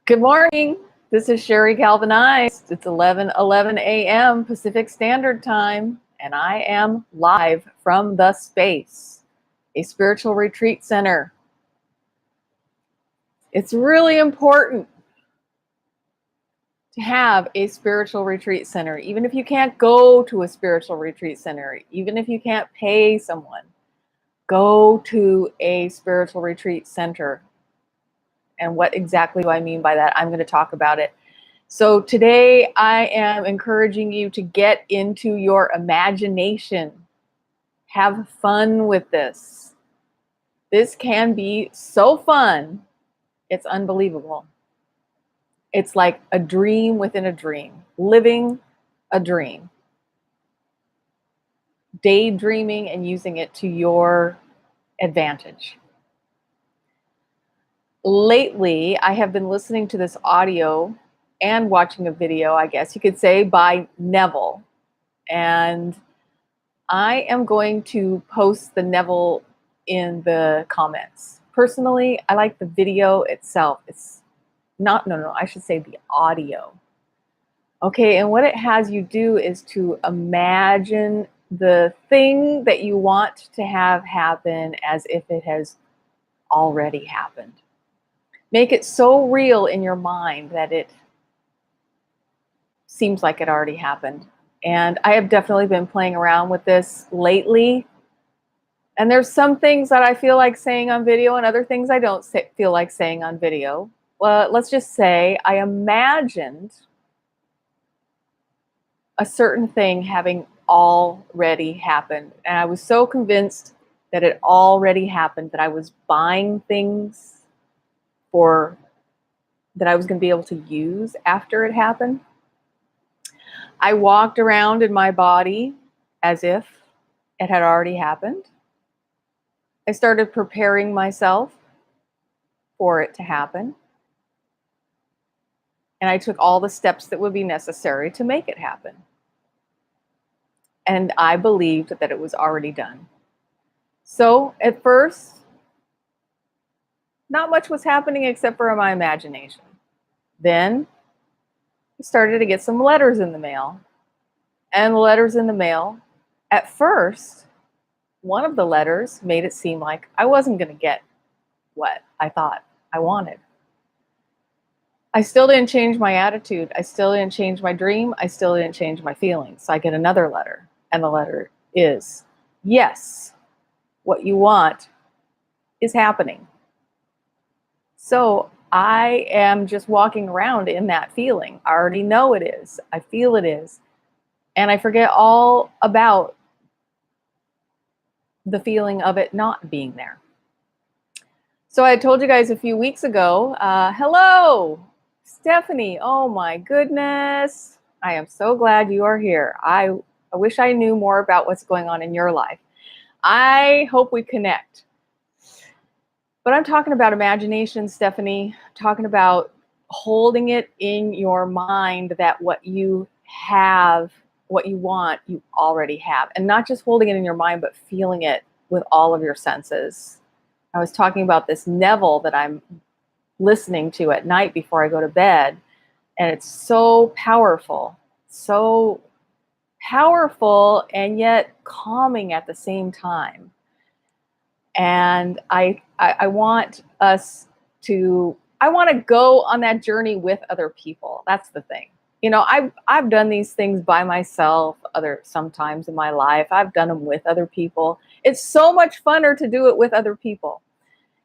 Good morning. This is Sherry Galvanized. It's 11:11 a.m. Pacific Standard Time, and I am live from The Space, a spiritual retreat center. It's really important to have a spiritual retreat center, even if you can't go to a spiritual retreat center, even if you can't pay someone. Go to a spiritual retreat center. And what exactly do I mean by that? I'm going to talk about it. So today I am encouraging you to get into your imagination. Have fun with this. This can be so fun. It's unbelievable. It's like a dream within a dream, living a dream, daydreaming and using it to your advantage. Lately, I have been listening to this audio and watching a video, I guess you could say, by Neville. And I am going to post the Neville in the comments. Personally, I like the video itself. It's not, no, I should say the audio. Okay, and what it has you do is to imagine the thing that you want to have happen as if it has already happened. Make it so real in your mind that it seems like it already happened. And I have definitely been playing around with this lately. And there's some things that I feel like saying on video and other things I don't feel like saying on video. Well, let's just say I imagined a certain thing having already happened. And I was so convinced that it already happened that I was buying things that I was going to be able to use after it happened. I walked around in my body as if it had already happened. I started preparing myself for it to happen. And I took all the steps that would be necessary to make it happen. And I believed that it was already done. So at first, not much was happening except for my imagination. Then I started to get some letters in the mail. And the letters in the mail, at first, one of the letters made it seem like I wasn't going to get what I thought I wanted. I still didn't change my attitude. I still didn't change my dream. I still didn't change my feelings. So I get another letter, and the letter is, yes, what you want is happening. So I am just walking around in that feeling. I already know it is. I feel it is. And I forget all about the feeling of it not being there. So I told you guys a few weeks ago, hello, Stephanie. Oh my goodness. I am so glad you are here. I wish I knew more about what's going on in your life. I hope we connect. But I'm talking about imagination, Stephanie. I'm talking about holding it in your mind that what you have, what you want, you already have. And not just holding it in your mind, but feeling it with all of your senses. I was talking about this Neville that I'm listening to at night before I go to bed. And it's so powerful and yet calming at the same time. And I want to go on that journey with other people. That's the thing. You know, I've done these things by myself sometimes in my life. I've done them with other people. It's so much funner to do it with other people.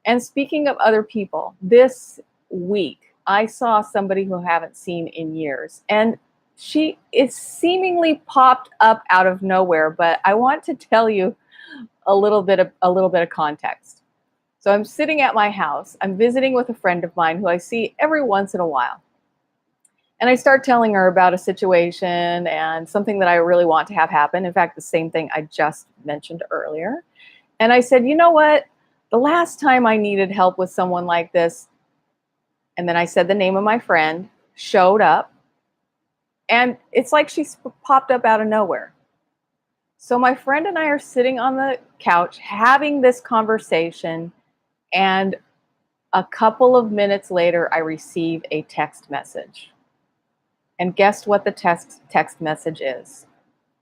And speaking of other people, this week I saw somebody who I haven't seen in years, and she is seemingly popped up out of nowhere. But I want to tell you a little bit of context. So I'm sitting at my house. I'm visiting with a friend of mine who I see every once in a while. And I start telling her about a situation and something that I really want to have happen. In fact, the same thing I just mentioned earlier. And I said, you know what? The last time I needed help with someone like this, and then I said the name of my friend, showed up. And it's like she popped up out of nowhere. So my friend and I are sitting on the couch having this conversation, and A couple of minutes later, I receive a text message. And guess what the text message is?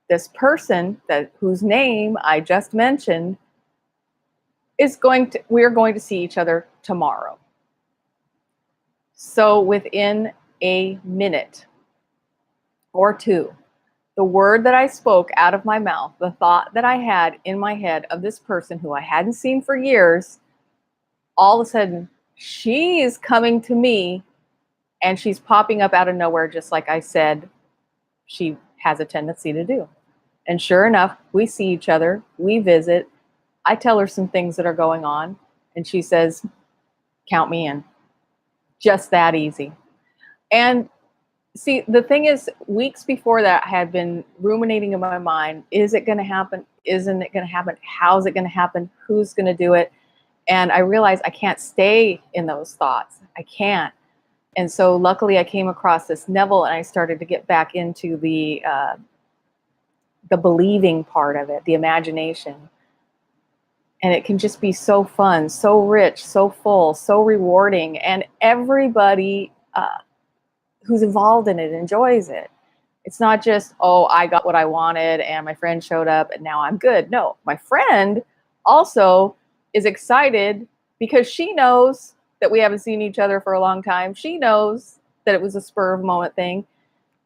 This person whose name I just mentioned we're going to see each other tomorrow. So within a minute or two, the word that I spoke out of my mouth, the thought that I had in my head of this person who I hadn't seen for years, all of a sudden, she's coming to me and she's popping up out of nowhere, just like I said she has a tendency to do. And sure enough, we see each other, we visit. I tell her some things that are going on, and she says, count me in. Just that easy. And see, the thing is, weeks before that, I had been ruminating in my mind, is it going to happen? Isn't it going to happen? How's it going to happen? Who's going to do it? And I realized I can't stay in those thoughts. I can't. And so luckily I came across this Neville, and I started to get back into the believing part of it, the imagination. And it can just be so fun, so rich, so full, so rewarding. And everybody who's involved in it enjoys it. It's not just, oh, I got what I wanted and my friend showed up and now I'm good. No, my friend also is excited because she knows that we haven't seen each other for a long time. She knows that it was a spur of the moment thing.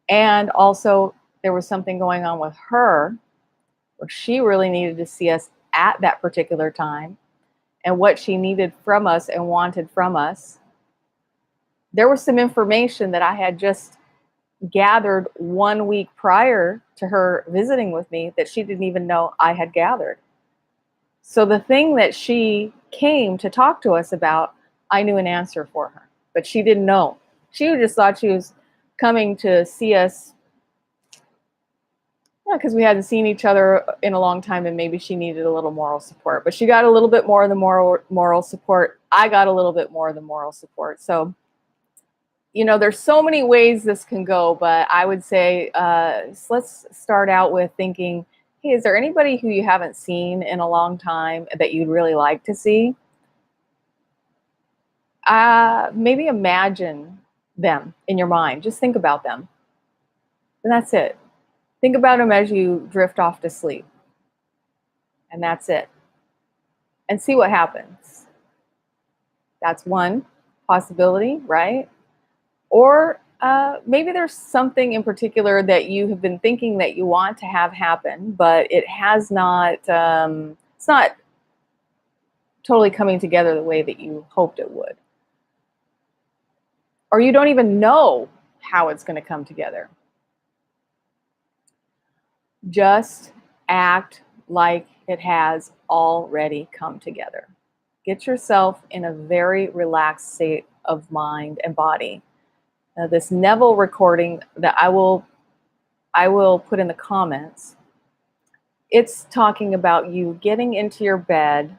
And also there was something going on with her where she really needed to see us at that particular time, and what she needed from us and wanted from us. There was some information that I had just gathered 1 week prior to her visiting with me that she didn't even know I had gathered. So the thing that she came to talk to us about, I knew an answer for her, but she didn't know. She just thought she was coming to see us because we hadn't seen each other in a long time, and maybe she needed a little moral support. But she got a little bit more of the moral support. I got a little bit more of the moral support. So, there's so many ways this can go, but I would say let's start out with thinking, hey, is there anybody who you haven't seen in a long time that you'd really like to see? Maybe imagine them in your mind. Just think about them. And that's it. Think about them as you drift off to sleep. And that's it. And see what happens. That's one possibility, right? Or maybe there's something in particular that you have been thinking that you want to have happen, but it has not, it's not totally coming together the way that you hoped it would. Or you don't even know how it's going to come together. Just act like it has already come together. Get yourself in a very relaxed state of mind and body. Now, this Neville recording that I will put in the comments, it's talking about you getting into your bed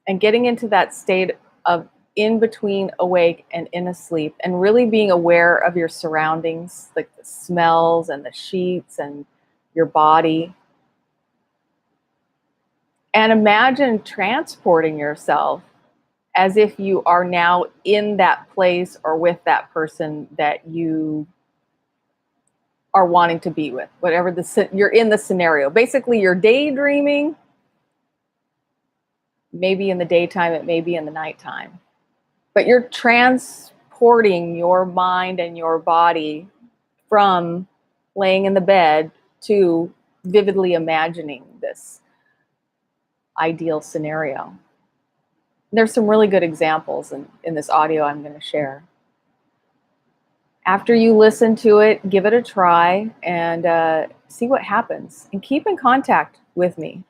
and getting into that state of in between awake and in a sleep, and really being aware of your surroundings, like the smells and the sheets and your body. And imagine transporting yourself as if you are now in that place or with that person that you are wanting to be with, whatever you're in the scenario. Basically, you're daydreaming. Maybe in the daytime, it may be in the nighttime. But you're transporting your mind and your body from laying in the bed to vividly imagining this ideal scenario. There's some really good examples in this audio I'm going to share. After you listen to it, give it a try and see what happens. And keep in contact with me.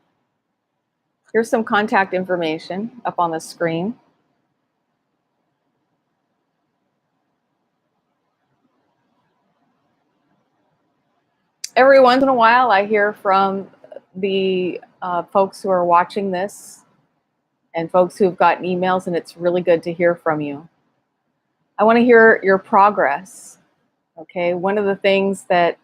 Here's some contact information up on the screen. Every once in a while, I hear from the folks who are watching this and folks who have gotten emails, and it's really good to hear from you. I want to hear your progress. Okay, one of the things that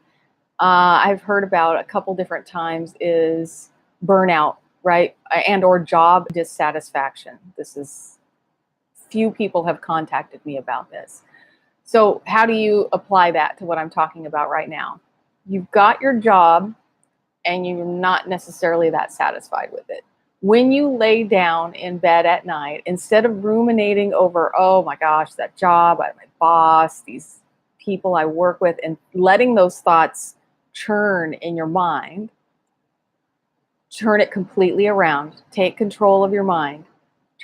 I've heard about a couple different times is burnout, right? And or job dissatisfaction. This is few people have contacted me about this. So how do you apply that to what I'm talking about right now? You've got your job and you're not necessarily that satisfied with it. When you lay down in bed at night, instead of ruminating over, oh my gosh, that job, my boss, these people I work with, and letting those thoughts churn in your mind, turn it completely around. Take control of your mind.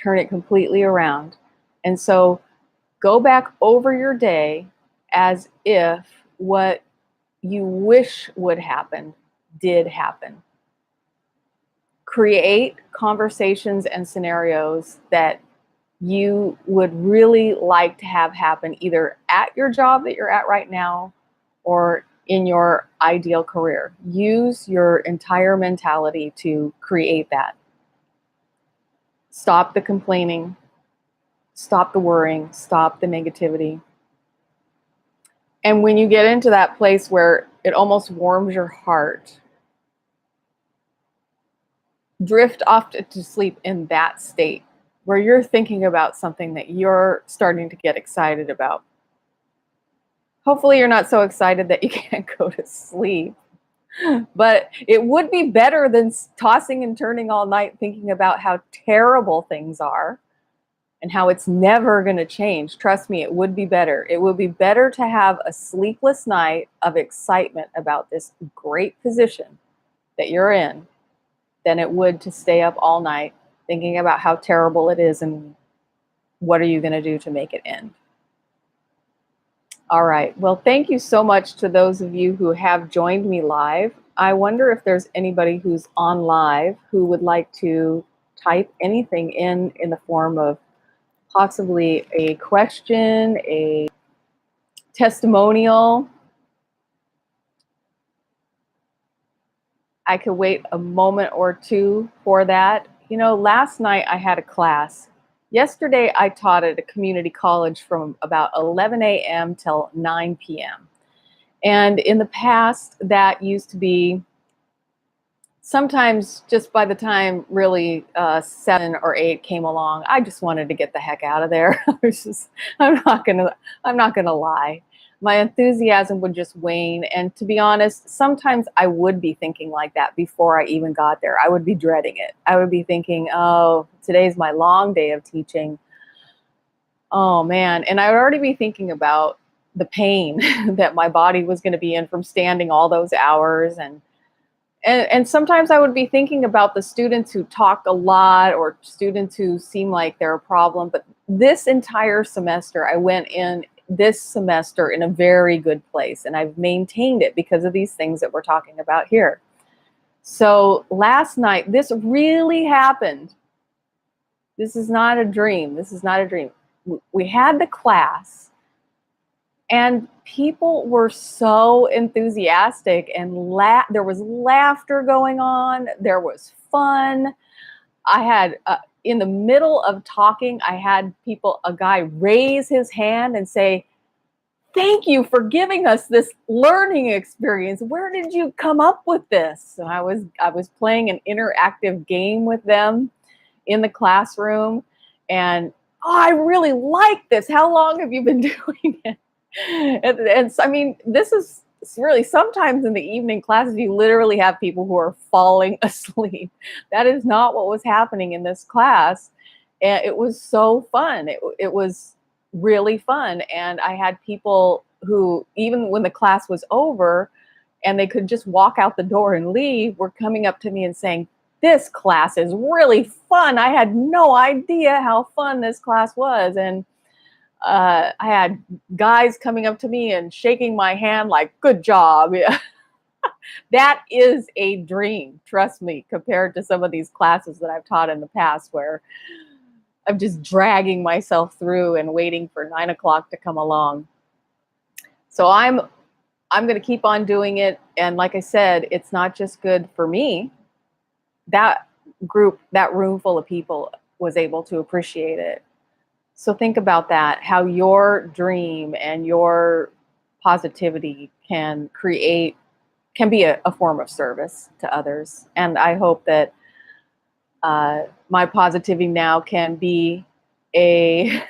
Turn it completely around. And so go back over your day as if what you wish would happen did happen. Create conversations and scenarios that you would really like to have happen either at your job that you're at right now or in your ideal career. Use your entire mentality to create that. Stop the complaining, stop the worrying, stop the negativity. And when you get into that place where it almost warms your heart, drift off to sleep in that state where you're thinking about something that you're starting to get excited about. Hopefully you're not so excited that you can't go to sleep, but it would be better than tossing and turning all night thinking about how terrible things are and how it's never going to change. Trust me, it would be better. It would be better to have a sleepless night of excitement about this great position that you're in than it would to stay up all night thinking about how terrible it is and what are you going to do to make it end. All right. Well, thank you so much to those of you who have joined me live. I wonder if there's anybody who's on live who would like to type anything in the form of possibly a question, a testimonial. I could wait a moment or two for that. You know, last night I had a class. Yesterday I taught at a community college from about 11 a.m. till 9 p.m. And in the past, that used to be sometimes just by the time really 7 or 8 came along, I just wanted to get the heck out of there. I'm not gonna lie. My enthusiasm would just wane. And to be honest, sometimes I would be thinking like that before I even got there. I would be dreading it. I would be thinking, oh, today's my long day of teaching. Oh man. And I would already be thinking about the pain that my body was going to be in from standing all those hours. And sometimes I would be thinking about the students who talk a lot or students who seem like they're a problem. But this entire semester, I went in this semester in a very good place. And I've maintained it because of these things that we're talking about here. So last night, this really happened. This is not a dream. This is not a dream. We had the class. And people were so enthusiastic and there was laughter going on. There was fun. I had, in the middle of talking, I had a guy raise his hand and say, "Thank you for giving us this learning experience. Where did you come up with this?" So I was playing an interactive game with them in the classroom. And, "Oh, I really like this. How long have you been doing it?" And I mean, this is really sometimes in the evening classes, you literally have people who are falling asleep. That is not what was happening in this class. And it was so fun. It was really fun. And I had people who, even when the class was over and they could just walk out the door and leave, were coming up to me and saying, "This class is really fun. I had no idea how fun this class was." And I had guys coming up to me and shaking my hand like, "Good job." Yeah. That is a dream, trust me, compared to some of these classes that I've taught in the past where I'm just dragging myself through and waiting for 9 o'clock to come along. So I'm going to keep on doing it. And like I said, it's not just good for me. That room full of people was able to appreciate it. So think about that, how your dream and your positivity can be a form of service to others. And I hope that my positivity now can be a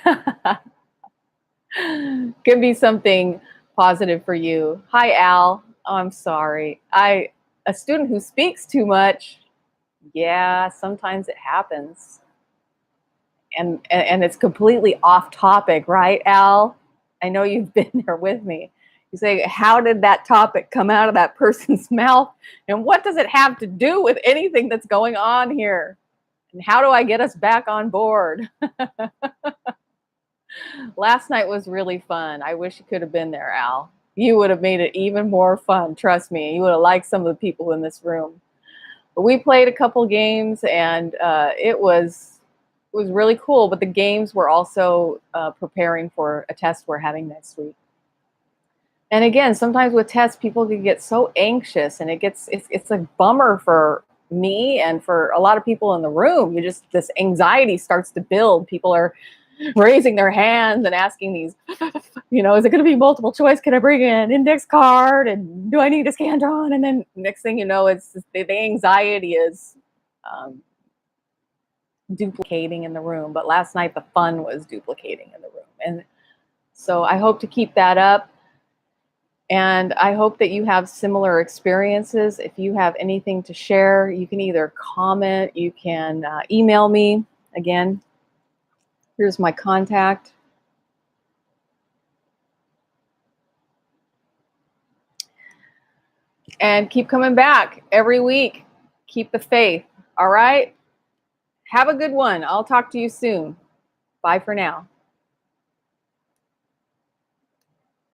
can be something positive for you. Hi, Al. Oh, I'm sorry. A student who speaks too much. Yeah, sometimes it happens. And it's completely off topic, right, Al? I know you've been there with me. You say, how did that topic come out of that person's mouth? And what does it have to do with anything that's going on here? And how do I get us back on board? Last night was really fun. I wish you could have been there, Al. You would have made it even more fun. Trust me. You would have liked some of the people in this room. But we played a couple games, and it was really cool. But the games were also preparing for a test we're having next week. And again, sometimes with tests, people can get so anxious, and it's a bummer for me and for a lot of people in the room. You just this anxiety starts to build. People are raising their hands and asking these, is it going to be multiple choice? Can I bring an index card? And do I need a Scantron? And then next thing you know, it's just, the anxiety is um, duplicating in the room. But last night, the fun was duplicating in the room. And so I hope to keep that up. And I hope that you have similar experiences. If you have anything to share, you can either comment, you can email me. Again, here's my contact. And keep coming back every week. Keep the faith. All right? Have a good one. I'll talk to you soon. Bye for now.